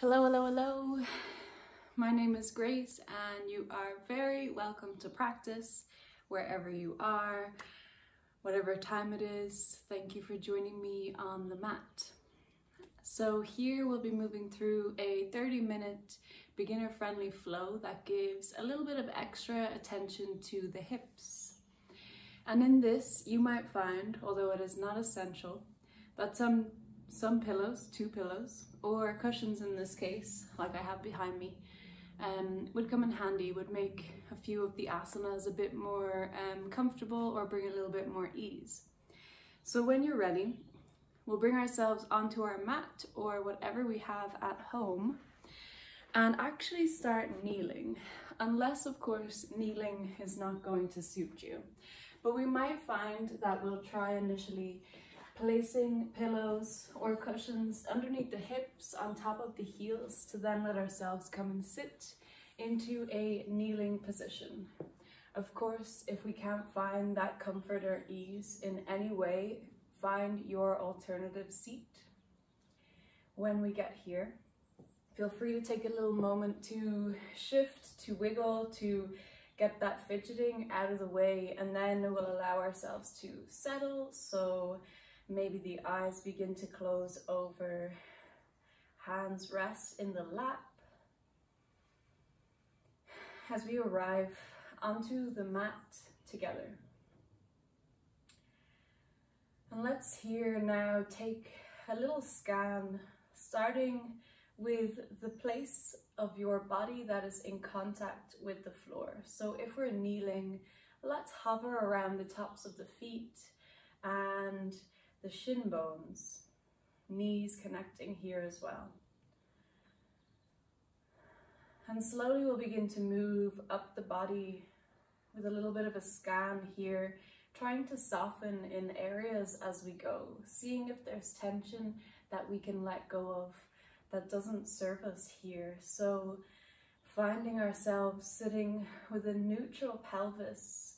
Hello, hello, hello. My name is Grace and you are very welcome to practice wherever you are, whatever time it is. Thank you for joining me on the mat. So here we'll be moving through a 30-minute beginner-friendly flow that gives a little bit of extra attention to the hips. And in this, you might find, although it is not essential, that some pillows, 2 pillows, or cushions in this case, like I have behind me, would come in handy, would make a few of the asanas a bit more comfortable or bring a little bit more ease. So when you're ready, we'll bring ourselves onto our mat or whatever we have at home and actually start kneeling, unless of course kneeling is not going to suit you. But we might find that we'll try initially placing pillows or cushions underneath the hips on top of the heels to then let ourselves come and sit into a kneeling position. Of course, if we can't find that comfort or ease in any way, find your alternative seat. When we get here, feel free to take a little moment to shift, to wiggle, to get that fidgeting out of the way, and then we'll allow ourselves to settle. So maybe the eyes begin to close over, hands rest in the lap. As we arrive onto the mat together. And let's here now take a little scan, starting with the place of your body that is in contact with the floor. So if we're kneeling, let's hover around the tops of the feet and the shin bones, knees connecting here as well. And slowly we'll begin to move up the body with a little bit of a scan here, trying to soften in areas as we go, seeing if there's tension that we can let go of that doesn't serve us here. So finding ourselves sitting with a neutral pelvis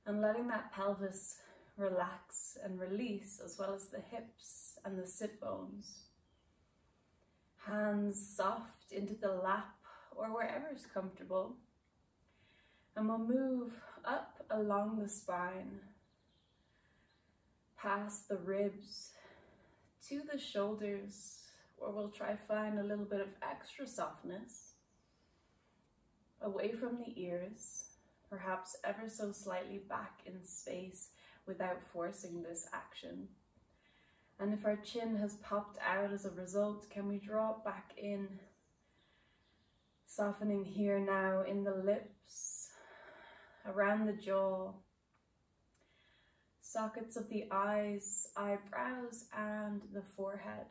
and letting that pelvis relax and release, as well as the hips and the sit bones. Hands soft into the lap or wherever is comfortable. And we'll move up along the spine, past the ribs, to the shoulders, where we'll try find a little bit of extra softness, away from the ears, perhaps ever so slightly back in space, without forcing this action. And if our chin has popped out as a result, can we draw it back in, softening here now in the lips, around the jaw, sockets of the eyes, eyebrows, and the forehead.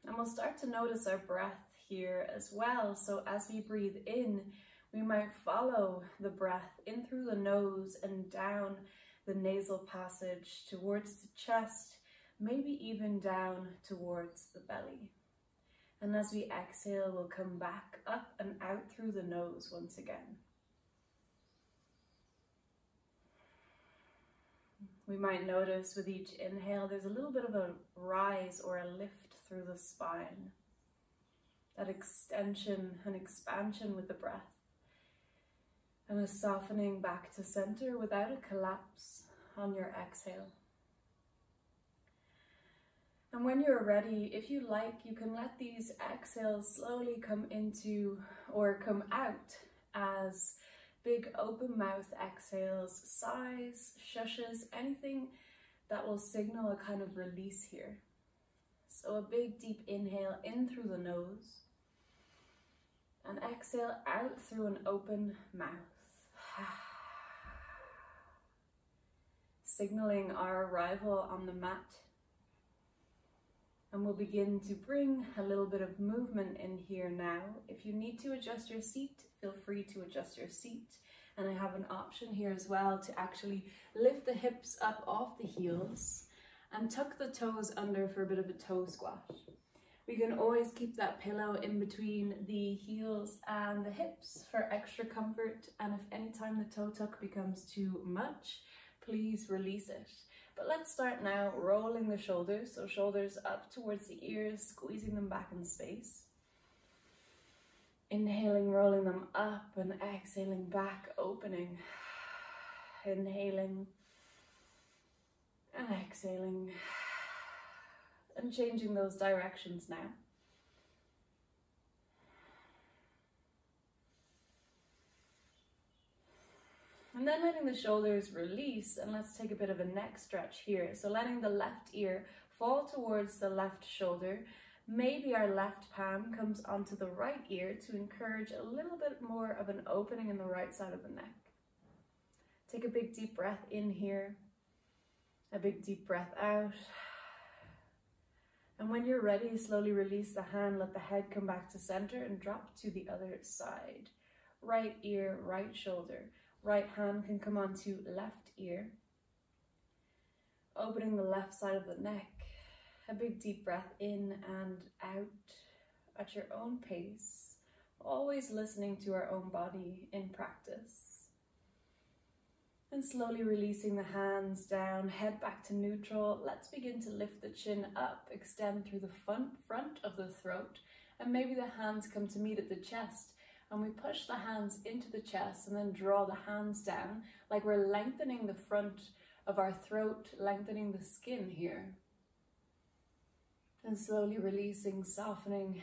And we'll start to notice our breath here as well. So as we breathe in, we might follow the breath in through the nose and down the nasal passage towards the chest, maybe even down towards the belly. And as we exhale, we'll come back up and out through the nose once again. We might notice with each inhale, there's a little bit of a rise or a lift through the spine. That extension and expansion with the breath. And a softening back to center without a collapse on your exhale. And when you're ready, if you like, you can let these exhales slowly come into or come out as big open mouth exhales, sighs, shushes, anything that will signal a kind of release here. So a big deep inhale in through the nose and exhale out through an open mouth. Signaling our arrival on the mat. And we'll begin to bring a little bit of movement in here now. If you need to adjust your seat, feel free to adjust your seat. And I have an option here as well to actually lift the hips up off the heels and tuck the toes under for a bit of a toe squat. We can always keep that pillow in between the heels and the hips for extra comfort. And if any time the toe tuck becomes too much, please release it. But let's start now rolling the shoulders. So shoulders up towards the ears, squeezing them back in space. Inhaling, rolling them up, and exhaling back, opening. Inhaling and exhaling. And changing those directions now. And then letting the shoulders release, and let's take a bit of a neck stretch here. So letting the left ear fall towards the left shoulder. Maybe our left palm comes onto the right ear to encourage a little bit more of an opening in the right side of the neck. Take a big deep breath in here, a big deep breath out. And when you're ready, slowly release the hand, let the head come back to center and drop to the other side. Right ear, right shoulder. Right hand can come onto left ear. Opening the left side of the neck. A big deep breath in and out at your own pace. Always listening to our own body in practice. And slowly releasing the hands down, head back to neutral. Let's begin to lift the chin up, extend through the front of the throat. And maybe the hands come to meet at the chest. And we push the hands into the chest and then draw the hands down like we're lengthening the front of our throat, lengthening the skin here. And slowly releasing, softening,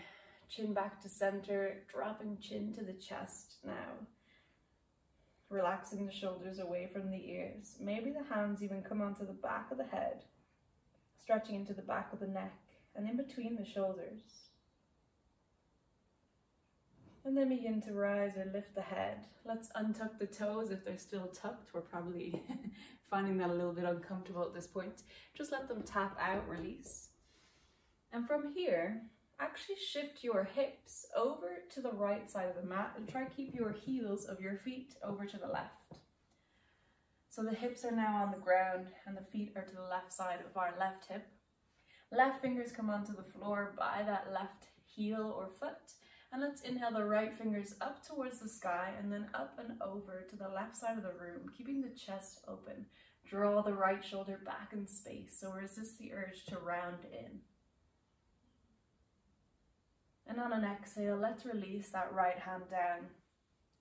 chin back to center, dropping chin to the chest now. Relaxing the shoulders away from the ears. Maybe the hands even come onto the back of the head, stretching into the back of the neck and in between the shoulders. And then begin to rise or lift the head. Let's untuck the toes if they're still tucked. We're probably finding that a little bit uncomfortable at this point. Just let them tap out, release. And from here, actually shift your hips over to the right side of the mat and try to keep your heels of your feet over to the left. So the hips are now on the ground and the feet are to the left side of our left hip. Left fingers come onto the floor by that left heel or foot. And let's inhale the right fingers up towards the sky and then up and over to the left side of the room, keeping the chest open. Draw the right shoulder back in space, so resist the urge to round in. And on an exhale, let's release that right hand down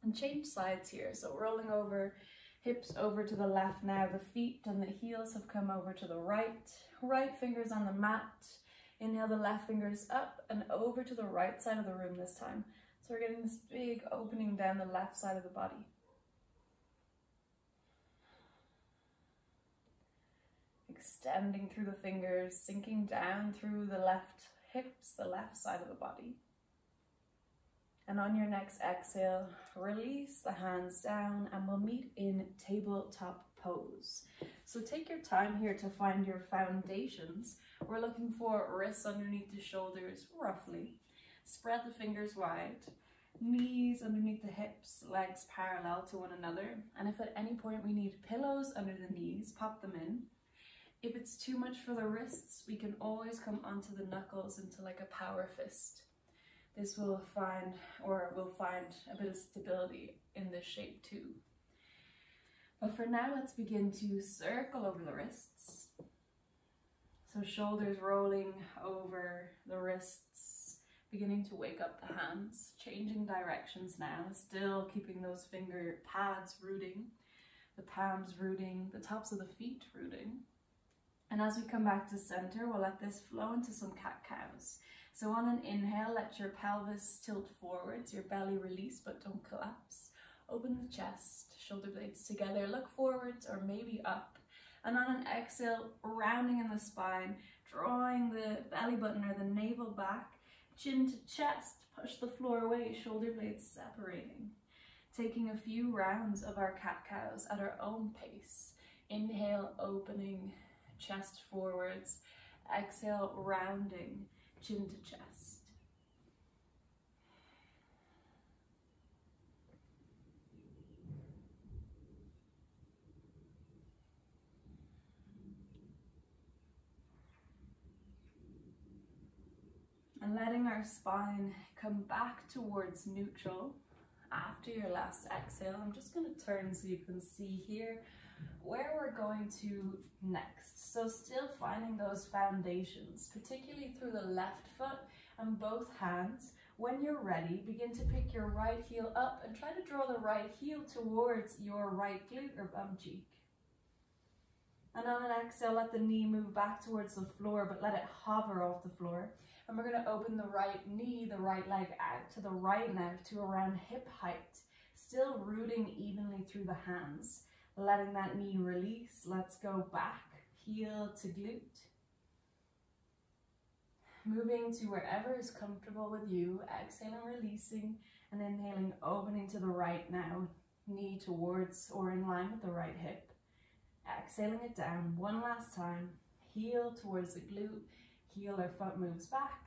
and change sides here. So rolling over, hips over to the left now. The feet and the heels have come over to the right. Right fingers on the mat. Inhale the left fingers up and over to the right side of the room this time. So we're getting this big opening down the left side of the body. Extending through the fingers, sinking down through the left hips, the left side of the body. And on your next exhale, release the hands down and we'll meet in tabletop pose. So take your time here to find your foundations. We're looking for wrists underneath the shoulders, roughly. Spread the fingers wide, knees underneath the hips, legs parallel to one another. And if at any point we need pillows under the knees, pop them in. If it's too much for the wrists, we can always come onto the knuckles into like a power fist. This will find a bit of stability in this shape too. But for now, let's begin to circle over the wrists. So shoulders rolling over the wrists, beginning to wake up the hands, changing directions now, still keeping those finger pads rooting, the palms rooting, the tops of the feet rooting. And as we come back to center, we'll let this flow into some cat-cows. So on an inhale, let your pelvis tilt forwards, your belly release, but don't collapse. Open the chest, shoulder blades together, look forwards or maybe up. And on an exhale, rounding in the spine, drawing the belly button or the navel back, chin to chest, push the floor away, shoulder blades separating. Taking a few rounds of our cat-cows at our own pace. Inhale, opening, chest forwards. Exhale, rounding, chin to chest. And letting our spine come back towards neutral after your last exhale. I'm just going to turn so you can see here. where we're going to next. So still finding those foundations, particularly through the left foot and both hands. When you're ready, begin to pick your right heel up and try to draw the right heel towards your right glute or bum cheek. And on an exhale, let the knee move back towards the floor, but let it hover off the floor. And we're going to open the right knee, the right leg out to the right now to around hip height, still rooting evenly through the hands. Letting that knee release. Let's go back, heel to glute. Moving to wherever is comfortable with you. Exhaling, releasing, and inhaling, opening to the right now. Knee towards or in line with the right hip. Exhaling it down one last time. Heel towards the glute. Heel or foot moves back.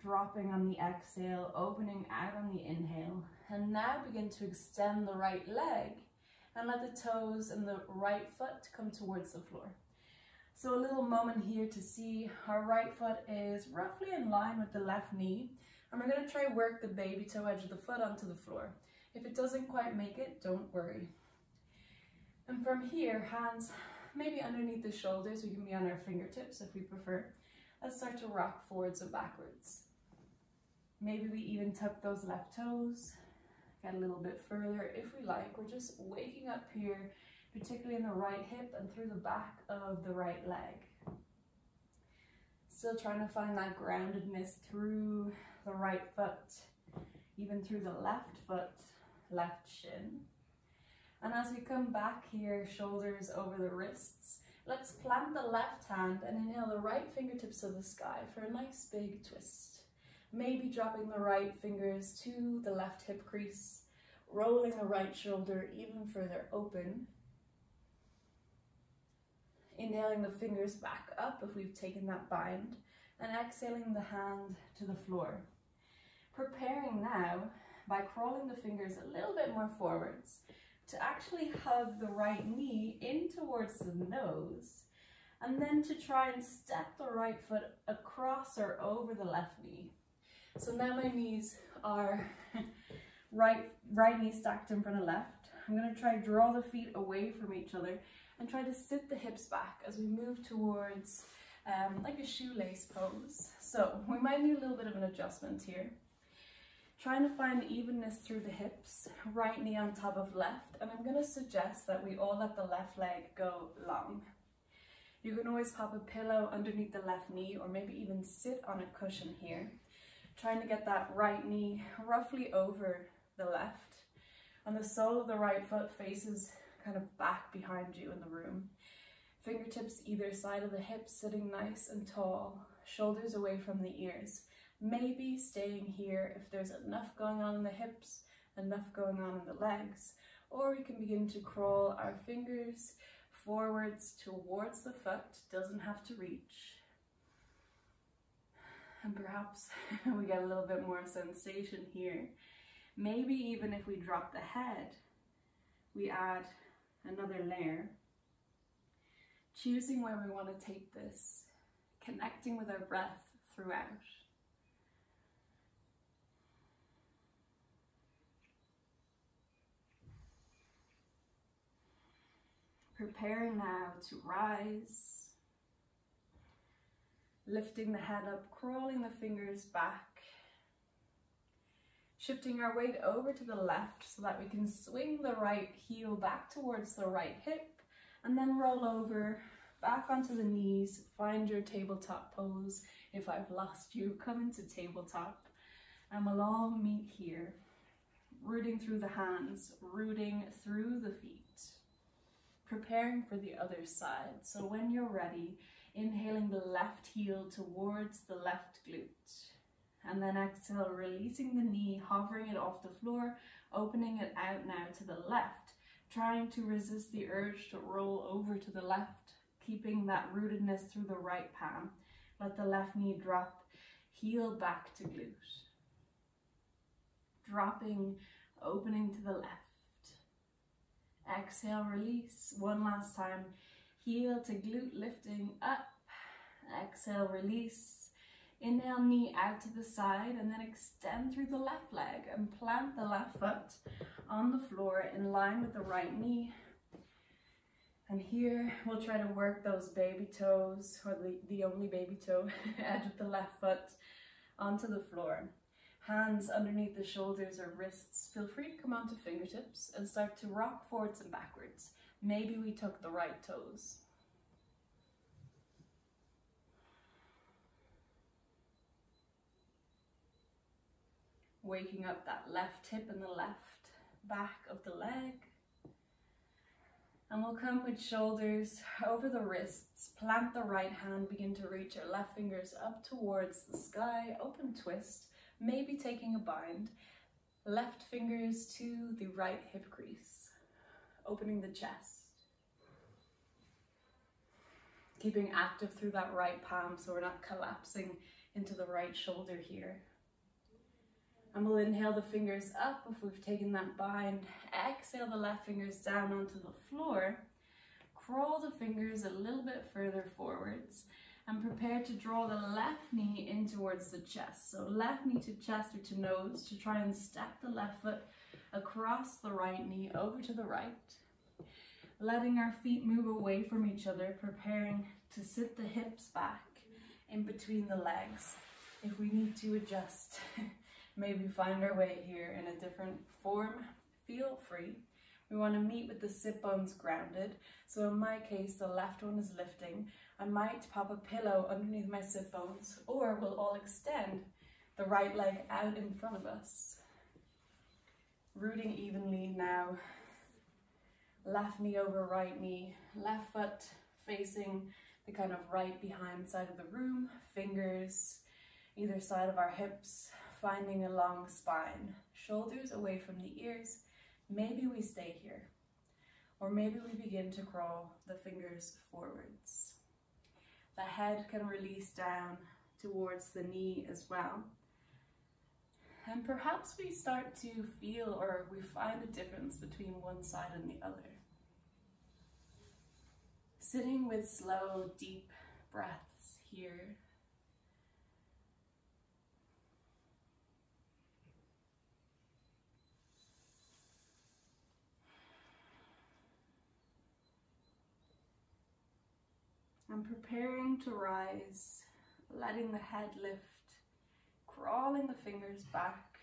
Dropping on the exhale, opening out on the inhale. And now begin to extend the right leg and let the toes and the right foot come towards the floor. So a little moment here to see our right foot is roughly in line with the left knee. And we're going to try work the baby toe edge of the foot onto the floor. If it doesn't quite make it, don't worry. And from here, hands maybe underneath the shoulders. We can be on our fingertips if we prefer. Let's start to rock forwards and backwards. Maybe we even tuck those left toes. Get a little bit further if we like. We're just waking up here, particularly in the right hip and through the back of the right leg. Still trying to find that groundedness through the right foot, even through the left foot, left shin. And as we come back here, shoulders over the wrists, let's plant the left hand and inhale the right fingertips to the sky for a nice big twist. Maybe dropping the right fingers to the left hip crease, rolling the right shoulder even further open. Inhaling the fingers back up if we've taken that bind, and exhaling the hand to the floor. Preparing now by crawling the fingers a little bit more forwards to actually hug the right knee in towards the nose, and then to try and step the right foot across or over the left knee. So now my knees are right knee stacked in front of left. I'm going to try draw the feet away from each other and try to sit the hips back as we move towards like a shoelace pose. So we might need a little bit of an adjustment here. Trying to find evenness through the hips, right knee on top of left, and I'm going to suggest that we all let the left leg go long. You can always pop a pillow underneath the left knee or maybe even sit on a cushion here. Trying to get that right knee roughly over the left, and the sole of the right foot faces kind of back behind you in the room. Fingertips either side of the hips, sitting nice and tall, shoulders away from the ears. Maybe staying here if there's enough going on in the hips, enough going on in the legs, or we can begin to crawl our fingers forwards towards the foot, doesn't have to reach. And perhaps we get a little bit more sensation here. Maybe even if we drop the head, we add another layer. Choosing where we want to take this, connecting with our breath throughout. Preparing now to rise. Lifting the head up, crawling the fingers back. Shifting our weight over to the left so that we can swing the right heel back towards the right hip and then roll over back onto the knees. Find your tabletop pose. If I've lost you, come into tabletop and we'll all meet here. Rooting through the hands, rooting through the feet. Preparing for the other side. So when you're ready, inhaling the left heel towards the left glute. And then exhale, releasing the knee, hovering it off the floor, opening it out now to the left, trying to resist the urge to roll over to the left, keeping that rootedness through the right palm. Let the left knee drop, heel back to glute. Dropping, opening to the left. Exhale, release, one last time. Heel to glute, lifting up. Exhale, release. Inhale, knee out to the side and then extend through the left leg and plant the left foot on the floor in line with the right knee. And here we'll try to work those baby toes, or the only baby toe, edge of the left foot onto the floor. Hands underneath the shoulders or wrists. Feel free to come onto fingertips and start to rock forwards and backwards. Maybe we tuck the right toes. Waking up that left hip and the left back of the leg. And we'll come with shoulders over the wrists, plant the right hand, begin to reach your left fingers up towards the sky, open twist, maybe taking a bind, left fingers to the right hip crease, opening the chest. Keeping active through that right palm so we're not collapsing into the right shoulder here. And we'll inhale the fingers up if we've taken that bind. Exhale the left fingers down onto the floor. Crawl the fingers a little bit further forwards and prepare to draw the left knee in towards the chest. So left knee to chest or to nose to try and step the left foot across the right knee over to the right. Letting our feet move away from each other, preparing to sit the hips back in between the legs. If we need to adjust, maybe find our way here in a different form, feel free. We want to meet with the sit bones grounded. So in my case, the left one is lifting. I might pop a pillow underneath my sit bones, or we'll all extend the right leg out in front of us. Rooting evenly now. Left knee over right knee, left foot facing the kind of right behind side of the room, fingers either side of our hips, finding a long spine, shoulders away from the ears. Maybe we stay here, or maybe we begin to crawl the fingers forwards. The head can release down towards the knee as well. And perhaps we start to feel, or we find a difference between one side and the other. Sitting with slow, deep breaths here. I'm preparing to rise, letting the head lift, crawling the fingers back.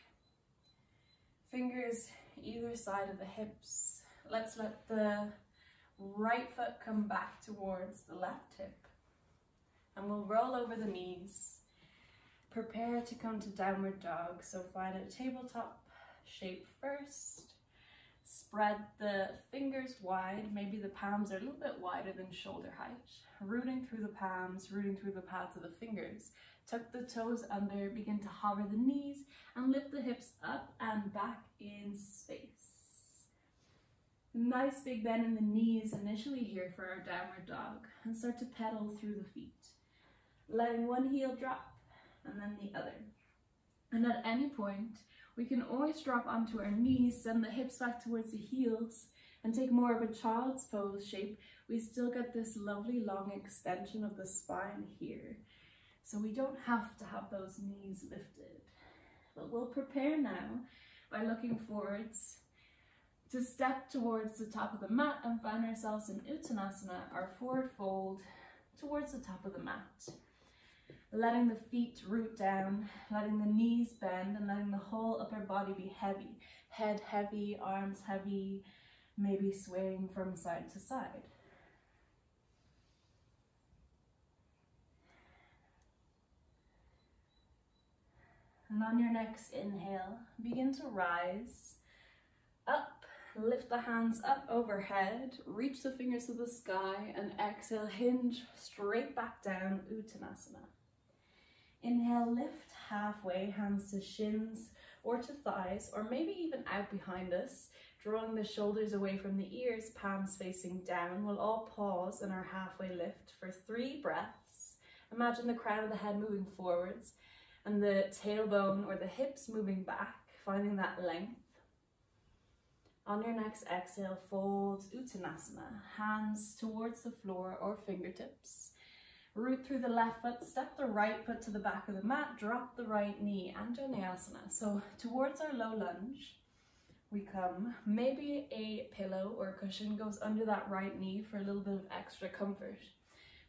Fingers either side of the hips. Let's let the right foot come back towards the left hip. And we'll roll over the knees. Prepare to come to downward dog. So find a tabletop shape first. Spread the fingers wide. Maybe the palms are a little bit wider than shoulder height. Rooting through the palms, rooting through the pads of the fingers. Tuck the toes under, begin to hover the knees and lift the hips up and back in space. Nice big bend in the knees initially here for our downward dog, and start to pedal through the feet. Letting one heel drop and then the other. And at any point, we can always drop onto our knees, send the hips back towards the heels, and take more of a child's pose shape. We still get this lovely long extension of the spine here. So we don't have to have those knees lifted. But we'll prepare now by looking forwards to step towards the top of the mat and find ourselves in Uttanasana, our forward fold towards the top of the mat. Letting the feet root down, letting the knees bend, and letting the whole upper body be heavy. Head heavy, arms heavy, maybe swaying from side to side. And on your next inhale, begin to rise up, lift the hands up overhead, reach the fingers to the sky, and exhale, hinge straight back down, Uttanasana. Inhale, lift halfway, hands to shins or to thighs, or maybe even out behind us, drawing the shoulders away from the ears, palms facing down. We'll all pause in our halfway lift for 3 breaths. Imagine the crown of the head moving forwards and the tailbone or the hips moving back, finding that length. On your next exhale, fold Uttanasana, hands towards the floor or fingertips. Root through the left foot, step the right foot to the back of the mat, drop the right knee, Andrena. So towards our low lunge, we come. Maybe a pillow or a cushion goes under that right knee for a little bit of extra comfort.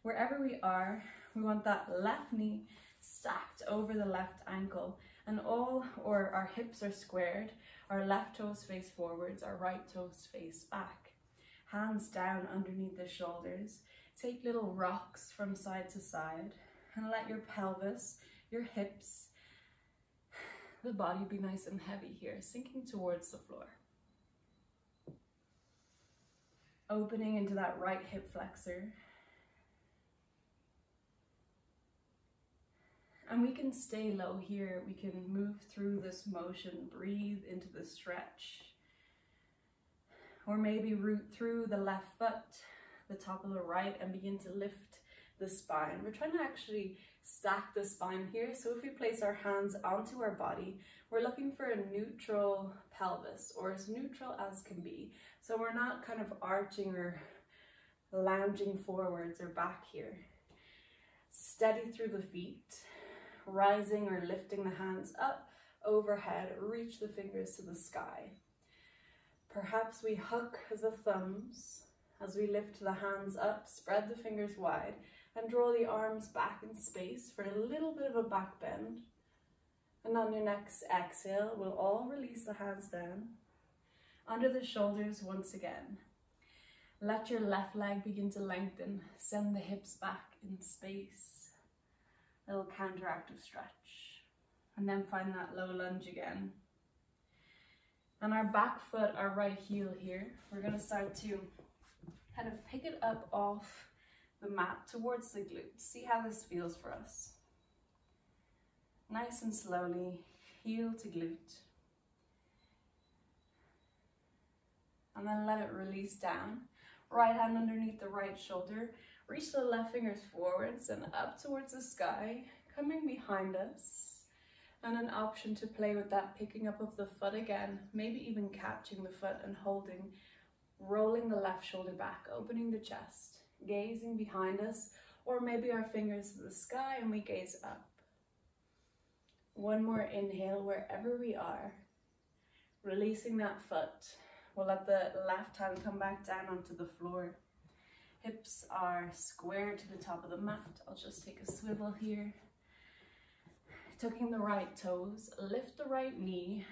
Wherever we are, we want that left knee stacked over the left ankle, and our hips are squared, our left toes face forwards, our right toes face back. Hands down underneath the shoulders. Take little rocks from side to side and let your pelvis, your hips, the body be nice and heavy here, sinking towards the floor. Opening into that right hip flexor. And we can stay low here. We can move through this motion, breathe into the stretch. Or maybe root through the left foot, the top of the right, and begin to lift the spine. We're trying to actually stack the spine here. So if we place our hands onto our body, we're looking for a neutral pelvis, or as neutral as can be. So we're not kind of arching or lounging forwards or back here. Steady through the feet, rising or lifting the hands up overhead, reach the fingers to the sky. Perhaps we hook the thumbs as we lift the hands up, spread the fingers wide, and draw the arms back in space for a little bit of a back bend. And on your next exhale, we'll all release the hands down, under the shoulders once again. Let your left leg begin to lengthen, send the hips back in space. A little counteractive stretch. And then find that low lunge again. And our back foot, our right heel here, we're going to start to kind of pick it up off the mat towards the glutes. See how this feels for us. Nice and slowly, heel to glute. And then let it release down. Right hand underneath the right shoulder. Reach the left fingers forwards and up towards the sky, coming behind us. And an option to play with that picking up of the foot again, maybe even catching the foot and holding, rolling the left shoulder back, opening the chest, gazing behind us, or maybe our fingers to the sky and we gaze up. One more inhale wherever we are, releasing that foot. We'll let the left hand come back down onto the floor. Hips are square to the top of the mat. I'll just take a swivel here. Tucking the right toes, lift the right knee,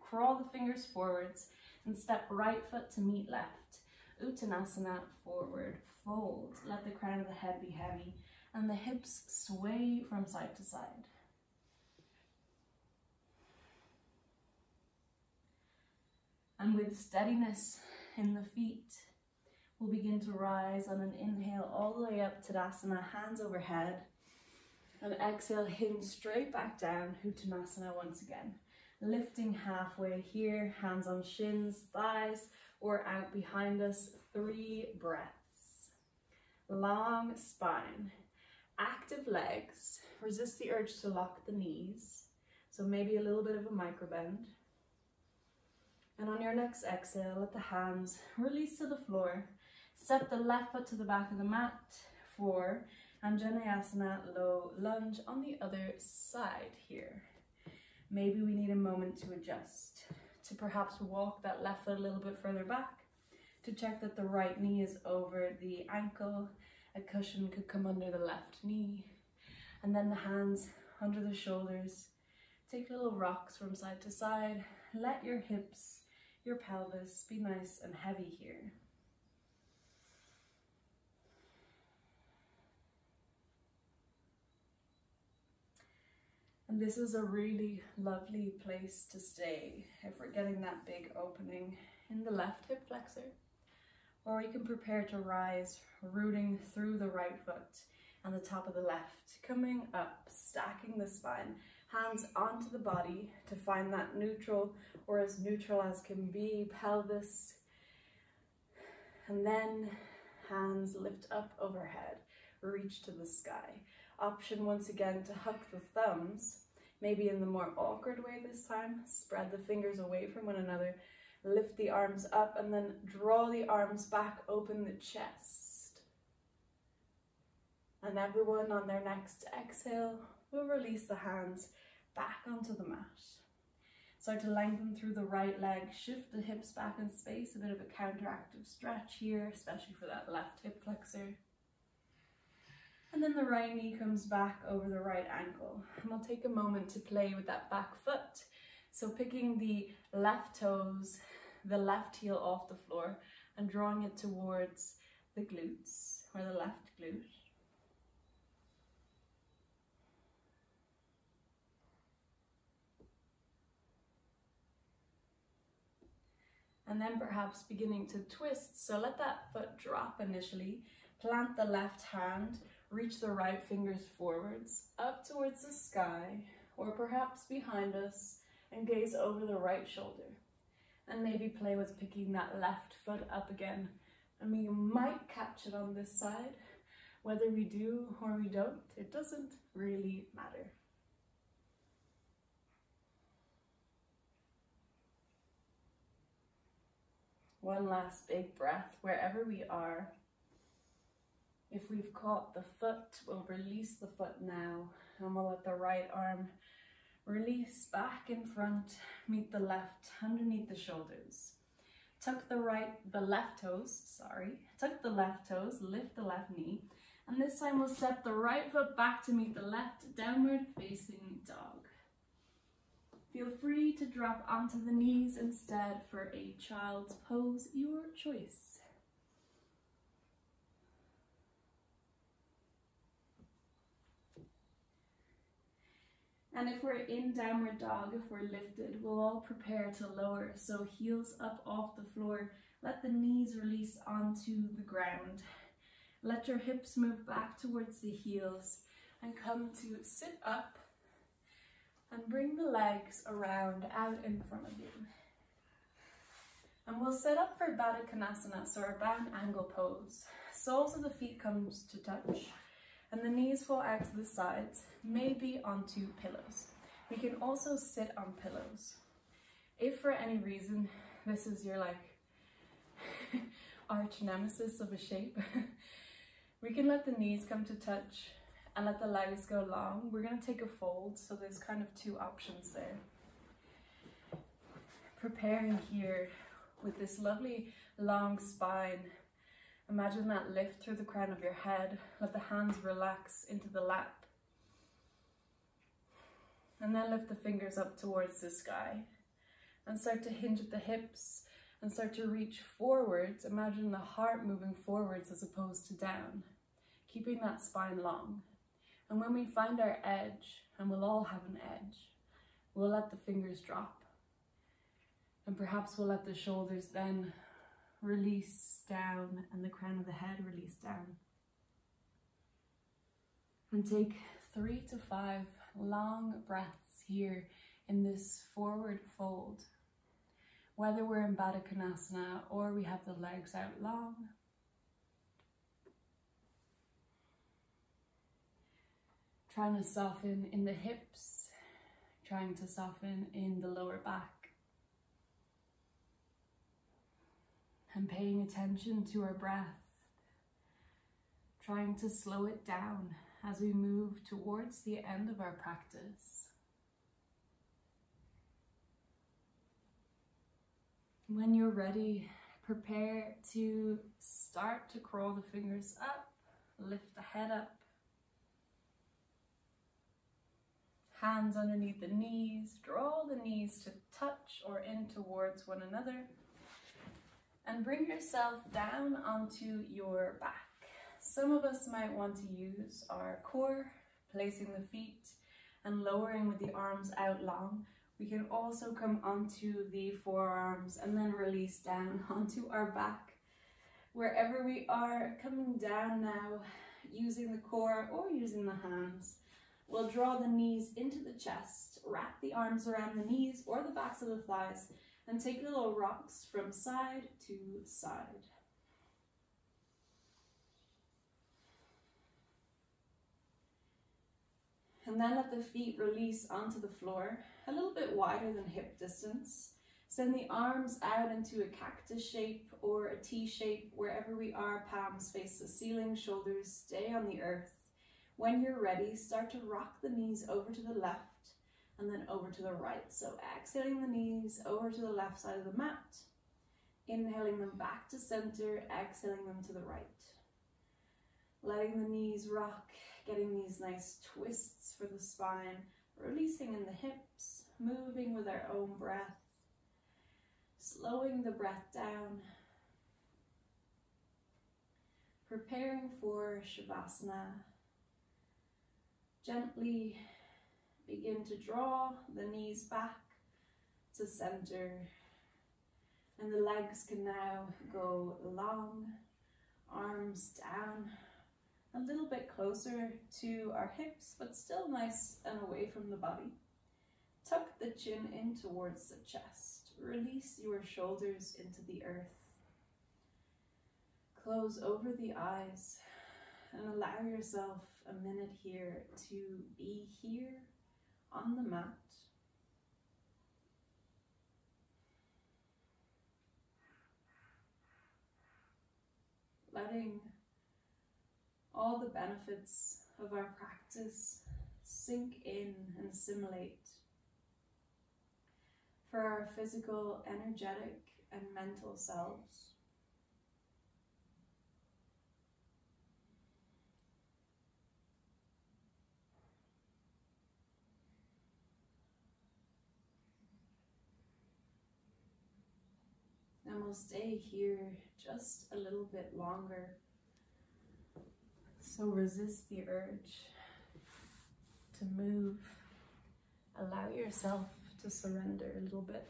crawl the fingers forwards, and step right foot to meet left. Uttanasana, forward fold. Let the crown of the head be heavy, and the hips sway from side to side. And with steadiness in the feet, we'll begin to rise on an inhale all the way up to Tadasana, hands overhead. And exhale, hinge straight back down, Uttanasana once again. Lifting halfway here, hands on shins, thighs, or out behind us. 3 breaths. Long spine, active legs. Resist the urge to lock the knees. So maybe a little bit of a micro bend. And on your next exhale, let the hands release to the floor. Step the left foot to the back of the mat for Andrena, low lunge on the other side here. Maybe we need a moment to adjust, to perhaps walk that left foot a little bit further back, to check that the right knee is over the ankle. A cushion could come under the left knee. And then the hands under the shoulders. Take little rocks from side to side. Let your hips, your pelvis be nice and heavy here. And this is a really lovely place to stay if we're getting that big opening in the left hip flexor. Or we can prepare to rise, rooting through the right foot and the top of the left, coming up, stacking the spine, hands onto the body to find that neutral, or as neutral as can be, pelvis. And then hands lift up overhead, reach to the sky. Option once again to hook the thumbs, maybe in the more awkward way this time. Spread the fingers away from one another, lift the arms up, and then draw the arms back, open the chest. And everyone on their next exhale will release the hands back onto the mat. Start to lengthen through the right leg, shift the hips back in space, a bit of a counteractive stretch here, especially for that left hip flexor. And then the right knee comes back over the right ankle. And we'll take a moment to play with that back foot. So picking the left toes, the left heel off the floor, and drawing it towards the glutes, or the left glute. And then perhaps beginning to twist. So let that foot drop initially. Plant the left hand, reach the right fingers forwards, up towards the sky, or perhaps behind us, and gaze over the right shoulder. And maybe play with picking that left foot up again. And we might catch it on this side. Whether we do or we don't, it doesn't really matter. One last big breath wherever we are. If we've caught the foot, we'll release the foot now, and we'll let the right arm release back in front, meet the left underneath the shoulders. Tuck the left toes, lift the left knee, and this time we'll step the right foot back to meet the left, downward facing dog. Feel free to drop onto the knees instead for a child's pose, your choice. And if we're in downward dog, if we're lifted, we'll all prepare to lower. So heels up off the floor, let the knees release onto the ground. Let your hips move back towards the heels and come to sit up and bring the legs around out in front of you. And we'll set up for Baddha Konasana, so our bound angle pose. Soles of the feet comes to touch, and the knees fall out to the sides, maybe onto pillows. We can also sit on pillows. If for any reason this is your arch nemesis of a shape, we can let the knees come to touch and let the legs go long. We're going to take a fold, so there's kind of two options there. Preparing here with this lovely long spine. Imagine that lift through the crown of your head. Let the hands relax into the lap. And then lift the fingers up towards the sky. And start to hinge at the hips and start to reach forwards. Imagine the heart moving forwards as opposed to down. Keeping that spine long. And when we find our edge, and we'll all have an edge, we'll let the fingers drop. And perhaps we'll let the shoulders then release down and the crown of the head release down. And take 3 to 5 long breaths here in this forward fold. Whether we're in Baddha Konasana or we have the legs out long. Trying to soften in the hips, trying to soften in the lower back. And paying attention to our breath, trying to slow it down as we move towards the end of our practice. When you're ready, prepare to start to crawl the fingers up, lift the head up. Hands underneath the knees, draw the knees to touch or in towards one another. And bring yourself down onto your back. Some of us might want to use our core, placing the feet and lowering with the arms out long. We can also come onto the forearms and then release down onto our back. Wherever we are, coming down now, using the core or using the hands. We'll draw the knees into the chest, wrap the arms around the knees or the backs of the thighs, and take little rocks from side to side. And then let the feet release onto the floor, a little bit wider than hip distance. Send the arms out into a cactus shape or a T shape, wherever we are, palms face the ceiling, shoulders stay on the earth. When you're ready, start to rock the knees over to the left and then over to the right. So exhaling the knees over to the left side of the mat, inhaling them back to center, exhaling them to the right. Letting the knees rock, getting these nice twists for the spine, releasing in the hips, moving with our own breath, slowing the breath down, preparing for Shavasana. Gently begin to draw the knees back to center, and the legs can now go long, arms down, a little bit closer to our hips, but still nice and away from the body. Tuck the chin in towards the chest. Release your shoulders into the earth. Close over the eyes and allow yourself a minute here to be here on the mat. Letting all the benefits of our practice sink in and assimilate for our physical, energetic, and mental selves. And we'll stay here just a little bit longer. So resist the urge to move. Allow yourself to surrender a little bit.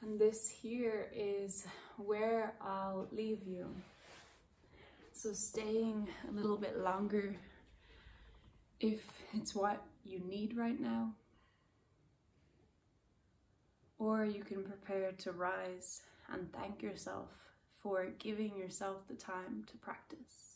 And this here is where I'll leave you. So staying a little bit longer if it's what you need right now. Or you can prepare to rise and thank yourself for giving yourself the time to practice.